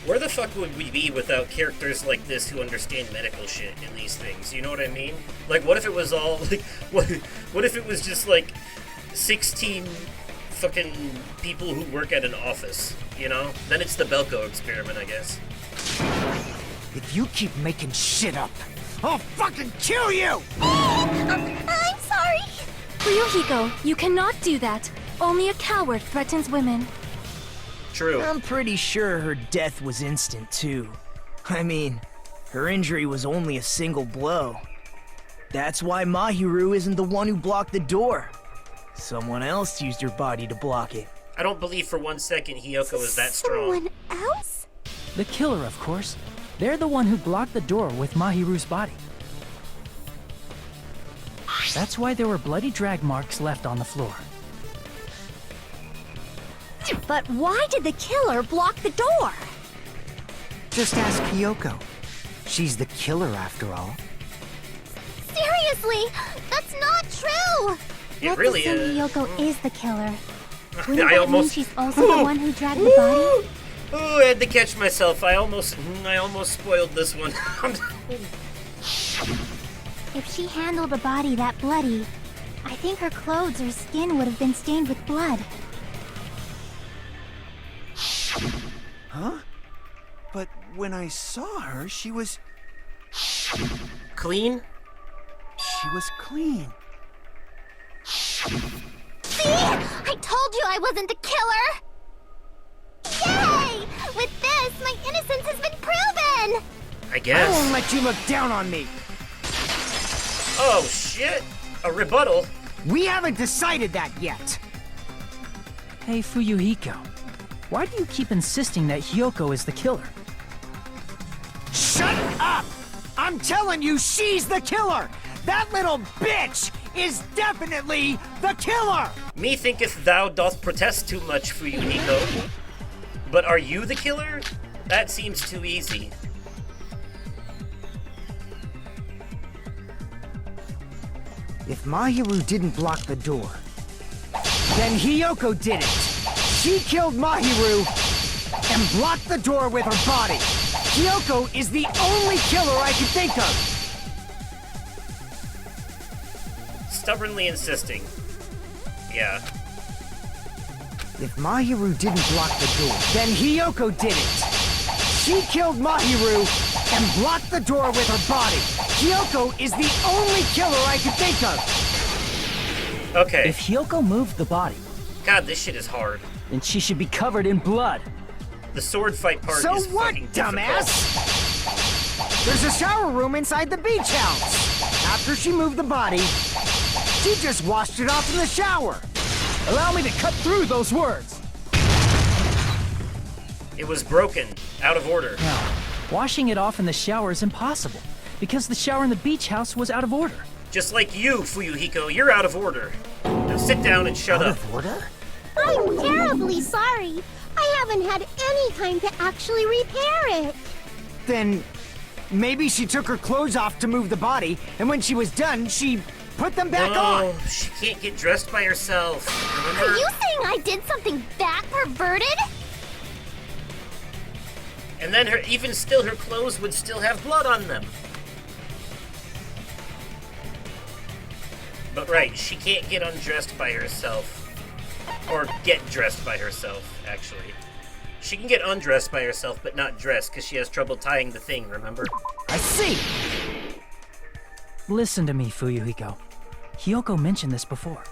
Where the fuck would we be without characters like this who understand medical shit in these things? You know what I mean? Like, what if it was all, like, what if it was just, like, 16 fucking people who work at an office, you know? Then it's the Belko experiment, I guess. If you keep making shit up, I'll fucking kill you! I'm sorry! Ryuhiko, you cannot do that. Only a coward threatens women. True. I'm pretty sure her death was instant, too. I mean, her injury was only a single blow. That's why Mahiru isn't the one who blocked the door. Someone else used her body to block it. I don't believe for 1 second Hiyoko is that strong. Someone else? The killer, of course. They're the one who blocked the door with Mahiru's body. That's why there were bloody drag marks left on the floor. But why did the killer block the door? Just ask Hiyoko. She's the killer after all. Seriously, that's not true! It really Let's is. assume Hiyoko is the killer. Wouldn't I that almost. mean she's also the one who dragged the body? Oh, I had to catch myself. I almost spoiled this one. If she handled a body that bloody, I think her clothes or skin would have been stained with blood. Huh? But when I saw her, she was Clean? clean. See? I told you I wasn't the killer! Yay! With this, my innocence has been proven! I I guess. won't let you look down on me. Oh shit! A rebuttal? We haven't decided that yet. Hey, Fuyuhiko. Why do you keep insisting that Hiyoko is the killer? Shut up! I'm telling you, she's the killer! That little bitch is definitely the killer! Me thinketh thou doth protest too much, Fuyuhiko. But are you the killer? That seems too easy. If Mahiru didn't block the door, then Hiyoko did it. She killed Mahiru and blocked the door with her body. Hiyoko is the only killer I can think of. Stubbornly insisting. Yeah. If Mahiru didn't block the door, then Hiyoko did it. She killed Mahiru and blocked the door with her body. Hiyoko is the only killer I can think of. Okay. If Hiyoko moved the body, God, this shit is hard. then she should be covered in blood. The sword fight part So is what, fucking dumbass? difficult. There's a shower room inside the beach house. After she moved the body, she just washed it off in the shower. Allow me to cut through those words. It was broken, out of order. No, washing it off in the shower is impossible, because the shower in the beach house was out of order. Just like you, Fuyuhiko, you're out of order. Now sit down and shut up. Order? I'm terribly sorry. I haven't had any time to actually repair it. Then maybe she took her clothes off to move the body, and when she was done, she put them back on. Oh, she can't get dressed by herself. Are Remember? you saying I did something that perverted? And then even still, her clothes would still have blood on them. But right, she can't get undressed by herself. Or get dressed by herself, actually. She can get undressed by herself, but not dressed, because she has trouble tying the thing, remember? I see. Listen to me, Fuyuhiko. Hiyoko mentioned this before.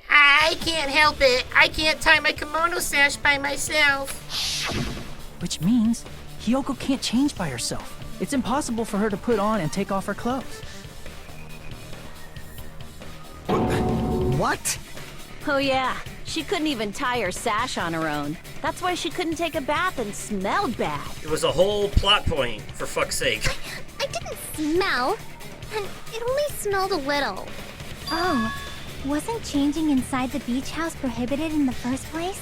I can't help it. I can't tie my kimono sash by myself. Which means Hiyoko can't change by herself. It's impossible for her to put on and take off her clothes. What? Oh yeah, she couldn't even tie her sash on her own. That's why she couldn't take a bath and smelled bad. It was a whole plot point, for fuck's sake. I didn't smell, and it only smelled a little. Oh, wasn't changing inside the beach house prohibited in the first place?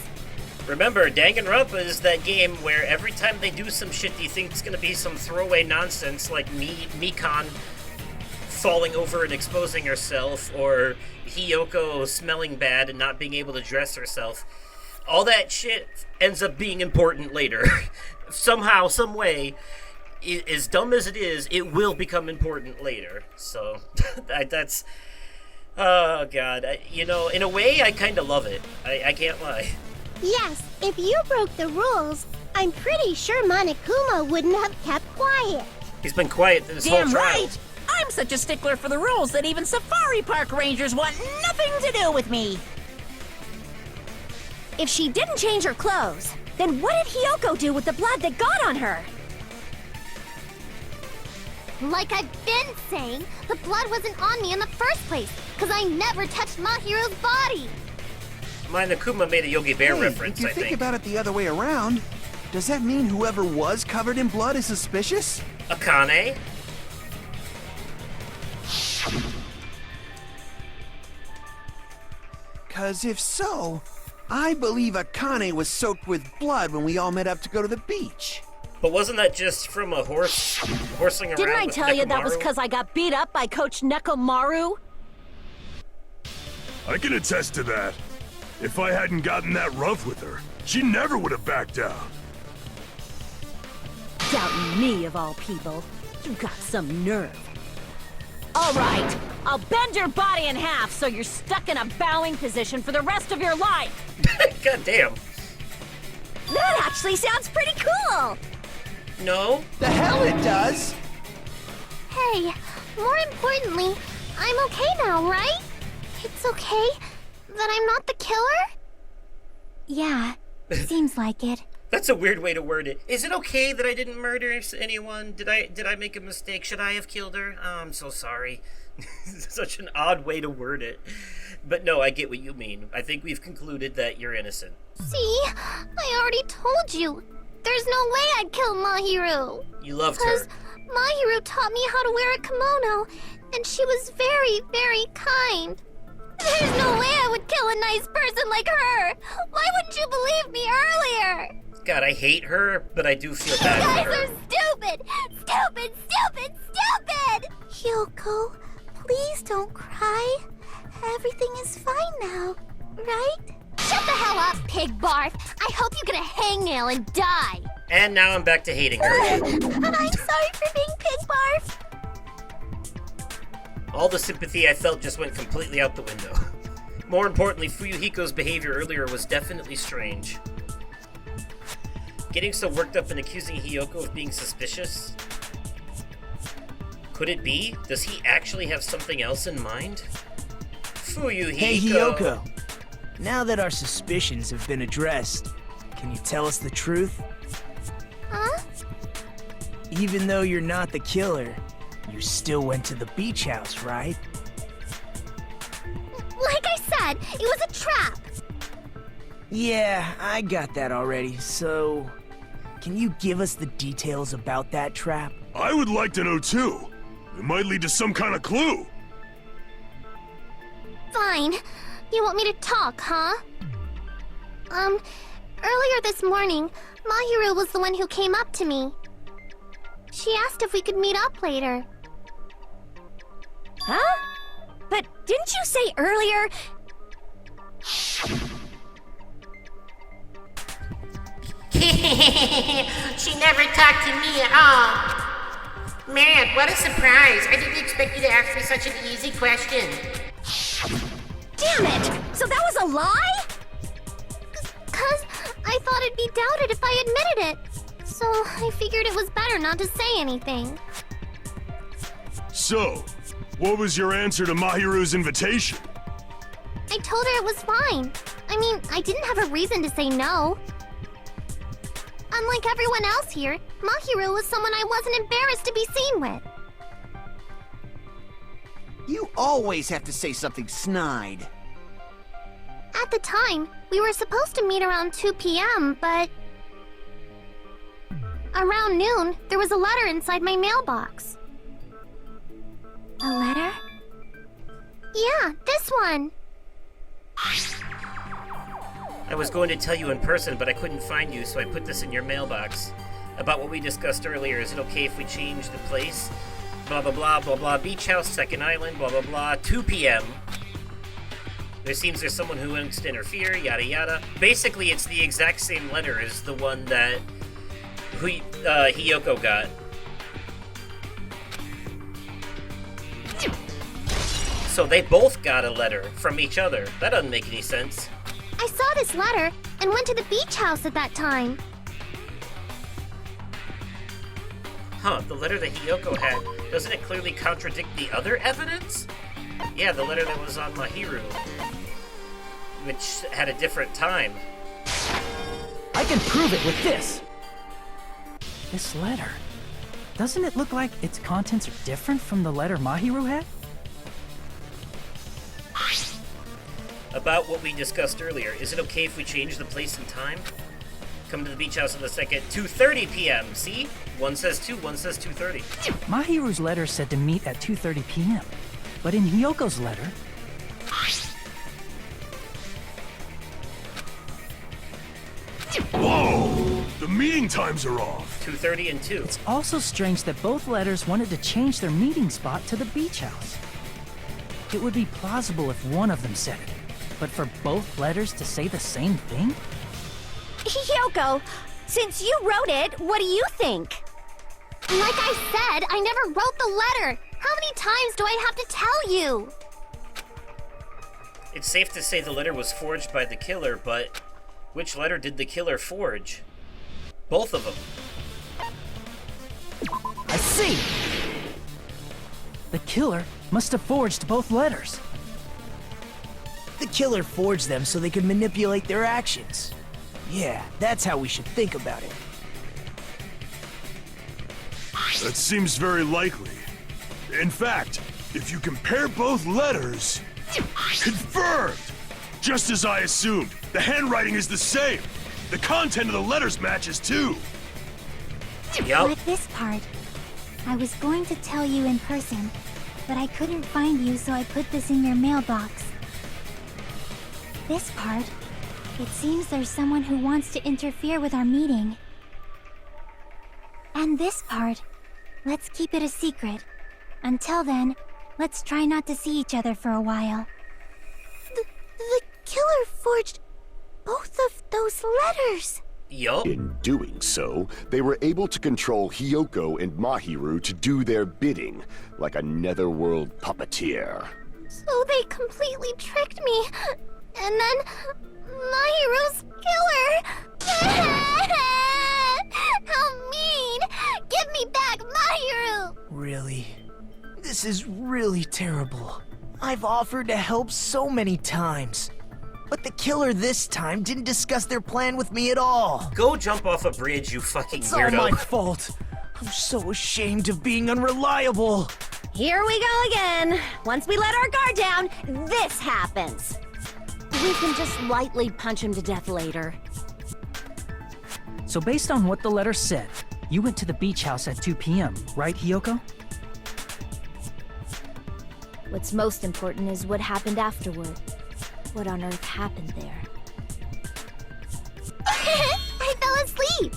Remember, Danganronpa is that game where every time they do some shit, you think it's gonna be some throwaway nonsense like Mikan falling over and exposing herself, or Hiyoko smelling bad and not being able to dress herself. All that shit ends up being important later. Somehow, some way, as dumb as it is, it will become important later. So, that's... Oh, God. In a way, I kind of love it. I can't lie. Yes, if you broke the rules, I'm pretty sure Monokuma wouldn't have kept quiet. He's been quiet this whole Damn trial. right! I'm such a stickler for the rules that even safari park rangers want nothing to do with me. If she didn't change her clothes, then what did Hiyoko do with the blood that got on her? Like I've been saying, the blood wasn't on me in the first place, because I never touched Mahiru's body. Monokuma made a Yogi Bear Hey, reference, if you I think think. about it the other way around, does that mean whoever was covered in blood is suspicious? Akane? Cause if so, I believe Akane was soaked with blood when we all met up to go to the beach. But wasn't that just from a horsing around Didn't I with tell you that was Nekomaru? because I got beat up by Coach Nekomaru? I can attest to that. If I hadn't gotten that rough with her, she never would have backed out. Doubting me, of all people. You got some nerve. All right, I'll bend your body in half so you're stuck in a bowing position for the rest of your life. God damn. That actually sounds pretty cool. No? The hell it does! Hey, more importantly, I'm okay now, right? It's okay that I'm not the killer? Yeah, seems like it. That's a weird way to word it. Is it okay that I didn't murder anyone? Did I make a mistake? Should I have killed her? Oh, I'm so sorry. Such an odd way to word it. But no, I get what you mean. I think we've concluded that you're innocent. See? I already told you. There's no way I'd kill Mahiru. You loved Because her. Mahiru taught me how to wear a kimono, and she was very, very kind. There's no way I would kill a nice person like her. Why wouldn't you believe me earlier? God, I hate her, but I do feel You bad guys for her. are stupid! Stupid, stupid, stupid! Hyoko, please don't cry. Everything is fine now, right? Shut the hell up, pig barf! I hope you get a hangnail and die! And now I'm back to hating her. I'm sorry for being pig barf! All the sympathy I felt just went completely out the window. More importantly, Fuyuhiko's behavior earlier was definitely strange. Getting so worked up and accusing Hiyoko of being suspicious? Could it be? Does he actually have something else in mind? Fuyuhiko! Hey, Hiyoko. Now that our suspicions have been addressed, can you tell us the truth? Huh? Even though you're not the killer, you still went to the beach house, right? Like I said, it was a trap! Yeah, I got that already, so... Can you give us the details about that trap? I would like to know too. It might lead to some kind of clue. Fine. You want me to talk, huh? Earlier this morning, Mahiru was the one who came up to me. She asked if we could meet up later. Huh? But didn't you say earlier? She never talked to me at all. Man, what a surprise. I didn't expect you to ask me such an easy question. Damn it! So that was a lie? 'Cause I thought it'd be doubted if I admitted it. So I figured it was better not to say anything. So, what was your answer to Mahiru's invitation? I told her it was fine. I mean, I didn't have a reason to say no. Unlike everyone else here, Mahiru was someone I wasn't embarrassed to be seen with. You always have to say something snide. At the time, we were supposed to meet around 2 p.m., but... around noon, there was a letter inside my mailbox. A letter? Yeah, this one. I was going to tell you in person, but I couldn't find you, so I put this in your mailbox. About what we discussed earlier, is it okay if we change the place? Blah blah blah blah blah, beach house, second island, blah blah blah, 2 p.m. There seems there's someone who wants to interfere, yada yada. Basically, it's the exact same letter as the one that Hiyoko got. So they both got a letter from each other. That doesn't make any sense. I saw this letter and went to the beach house at that time. Huh, the letter that Hiyoko had, doesn't it clearly contradict the other evidence? Yeah, the letter that was on Mahiru, which had a different time. I can prove it with this! This letter. Doesn't it look like its contents are different from the letter Mahiru had? About what we discussed earlier, is it okay if we change the place and time? Come to the beach house on the second, 2:30 p.m. See? One says 2, one says 2:30. Mahiru's letter said to meet at 2:30 p.m. But in Hiyoko's letter... Whoa! The meeting times are off. 2:30 and 2. It's also strange that both letters wanted to change their meeting spot to the beach house. It would be plausible if one of them said it, but for both letters to say the same thing? Hiyoko, since you wrote it, what do you think? Like I said, I never wrote the letter. How many times do I have to tell you? It's safe to say the letter was forged by the killer, but which letter did the killer forge? Both of them. I see! The killer must have forged both letters. The killer forged them so they could manipulate their actions. Yeah, that's how we should think about it. That seems very likely. In fact, if you compare both letters... Confirmed! Just as I assumed, the handwriting is the same. The content of the letters matches too. Yup. With this part, I was going to tell you in person, but I couldn't find you, so I put this in your mailbox. This part, it seems there's someone who wants to interfere with our meeting. And this part, let's keep it a secret. Until then, let's try not to see each other for a while. The killer forged both of those letters. Yup. In doing so, they were able to control Hiyoko and Mahiru to do their bidding, like a netherworld puppeteer. So they completely tricked me. And then, Mahiru's killer! How mean! Give me back Mahiru! Really? This is really terrible. I've offered to help so many times. But the killer this time didn't discuss their plan with me at all. Go jump off a bridge, you fucking It's weirdo. all my fault. I'm so ashamed of being unreliable. Here we go again. Once we let our guard down, this happens. We can just lightly punch him to death later. So based on what the letter said, you went to the beach house at 2 p.m., right, Hiyoko? What's most important is what happened afterward. What on earth happened there? I fell asleep!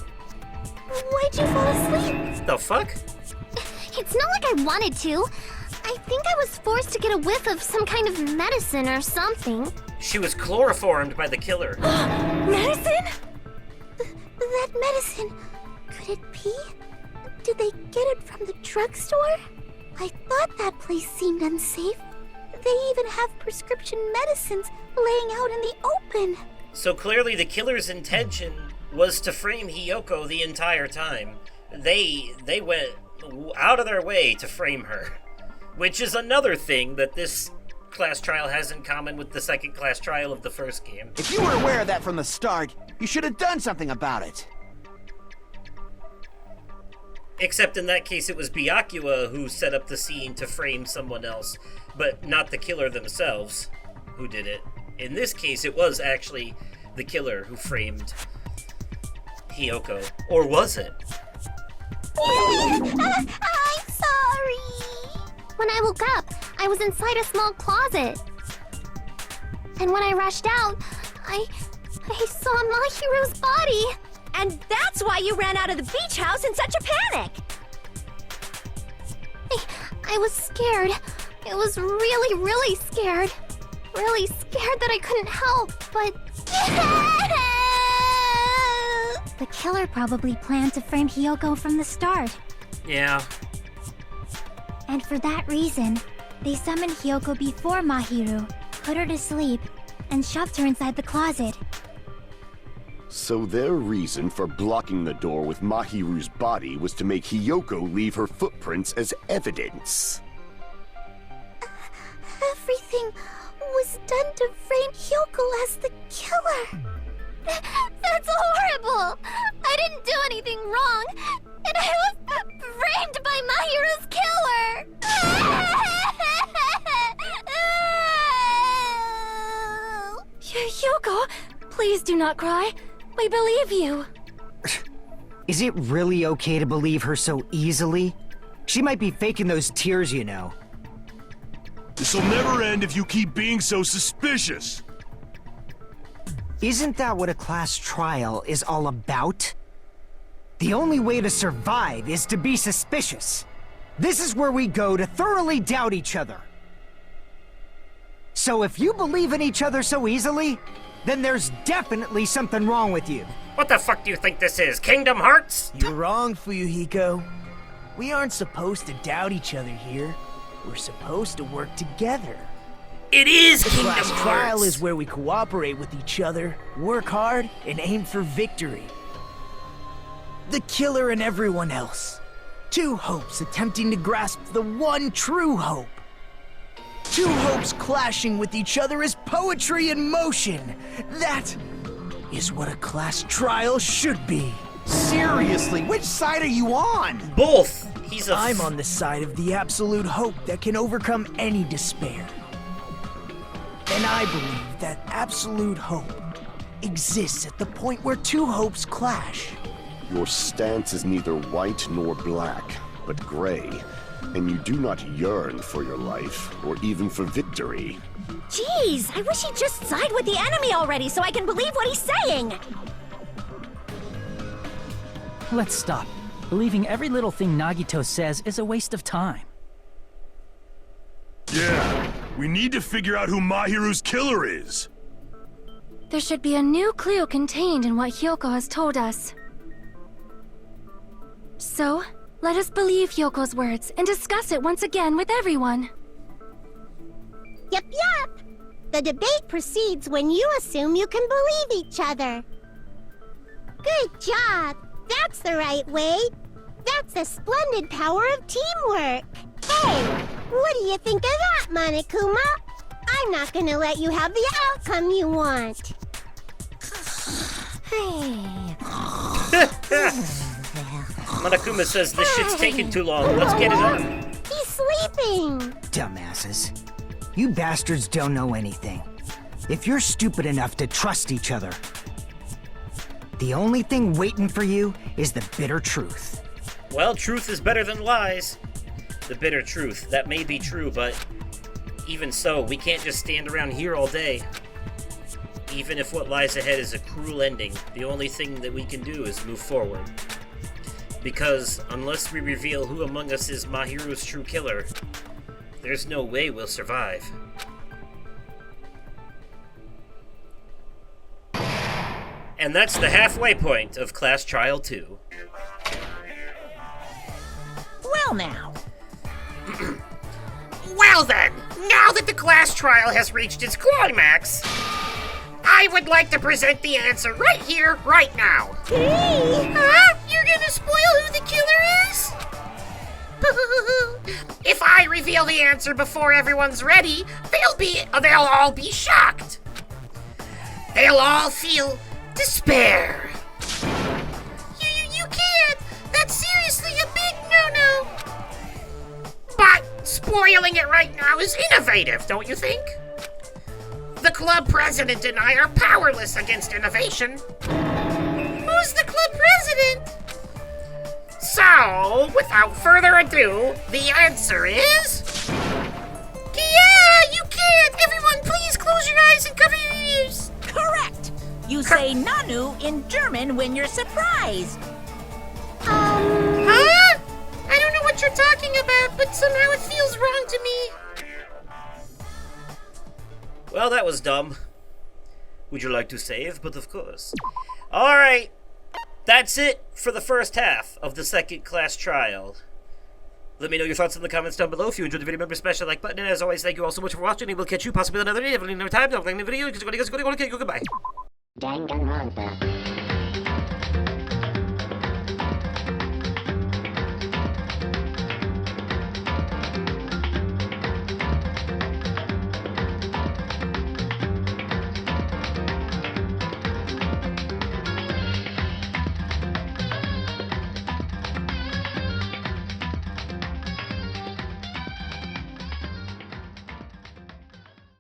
Why'd you fall asleep? The fuck? It's not like I wanted to. I think I was forced to get a whiff of some kind of medicine or something. She was chloroformed by the killer. Medicine? That medicine, could it be? Did they get it from the drugstore? I thought that place seemed unsafe. They even have prescription medicines laying out in the open. So clearly the killer's intention was to frame Hiyoko the entire time. They went out of their way to frame her. Which is another thing that this class trial has in common with the second class trial of the first game. If you were aware of that from the start, you should have done something about it. Except in that case, it was Byakuya who set up the scene to frame someone else, but not the killer themselves who did it. In this case, it was actually the killer who framed Hiyoko. Or was it? I'm sorry. When I woke up, I was inside a small closet. And when I rushed out, I saw Mahiru's body. And that's why you ran out of the beach house in such a panic! I was scared. It was really, really scared. Really scared that I couldn't help, but... The killer probably planned to frame Hiyoko from the start. Yeah. And for that reason, they summoned Hiyoko before Mahiru, put her to sleep, and shoved her inside the closet. So their reason for blocking the door with Mahiru's body was to make Hiyoko leave her footprints as evidence. Everything was done to frame Hiyoko as the killer. That's horrible! I didn't do anything wrong, and I was framed by Mahiru's killer! Hiyoko, please do not cry. We believe you. Is it really okay to believe her so easily? She might be faking those tears, you know. This'll never end if you keep being so suspicious. Isn't that what a class trial is all about? The only way to survive is to be suspicious. This is where we go to thoroughly doubt each other. So if you believe in each other so easily, then there's definitely something wrong with you. What the fuck do you think this is, Kingdom Hearts? You're wrong, Fuyuhiko. We aren't supposed to doubt each other here. We're supposed to work together. It is The Kingdom class Hearts! trial is where we cooperate with each other, work hard, and aim for victory. The killer and everyone else. Two hopes attempting to grasp the one true hope. Two hopes clashing with each other is poetry in motion. That is what a class trial should be. Seriously, which side are you on? Both! I'm on the side of the absolute hope that can overcome any despair. And I believe that absolute hope exists at the point where two hopes clash. Your stance is neither white nor black, but gray, and you do not yearn for your life, or even for victory. Jeez, I wish he'd just side with the enemy already so I can believe what he's saying! Let's stop. Believing every little thing Nagito says is a waste of time. Yeah, we need to figure out who Mahiru's killer is. There should be a new clue contained in what Hiyoko has told us. So, let us believe Hyoko's words and discuss it once again with everyone. Yup. The debate proceeds when you assume you can believe each other. Good job. That's the right way. That's the splendid power of teamwork. Hey, what do you think of that, Monokuma? I'm not gonna let you have the outcome you want. Monokuma says this shit's taking too long. Let's get it on. He's sleeping. Dumbasses. You bastards don't know anything. If you're stupid enough to trust each other, the only thing waiting for you is the bitter truth. Well, truth is better than lies. The bitter truth. That may be true, but even so, we can't just stand around here all day. Even if what lies ahead is a cruel ending, the only thing that we can do is move forward. Because unless we reveal who among us is Mahiru's true killer, there's no way we'll survive. And that's the halfway point of Class Trial 2. Well now. Well then, now that the class trial has reached its climax, I would like to present the answer right here, right now. Hey! Huh? You're gonna spoil who the killer is? If I reveal the answer before everyone's ready, they'll all be shocked. They'll all feel despair. You can't. That's seriously a big no-no. But spoiling it right now is innovative, don't you think? The club president and I are powerless against innovation. Who's the club president? So, without further ado, the answer is... Yeah, you can't! Everyone, please close your eyes and cover your ears! Correct! You say Nanu in German when you're surprised. Huh? I don't know what you're talking about, but somehow it feels wrong to me. Well, that was dumb. Would you like to save? But of course. Alright. That's it for the first half of the second class trial. Let me know your thoughts in the comments down below. If you enjoyed the video, remember to smash that like button. And as always, thank you all so much for watching. And we'll catch you possibly another day. If another time, don't like the video. Goodbye. Danganronpa.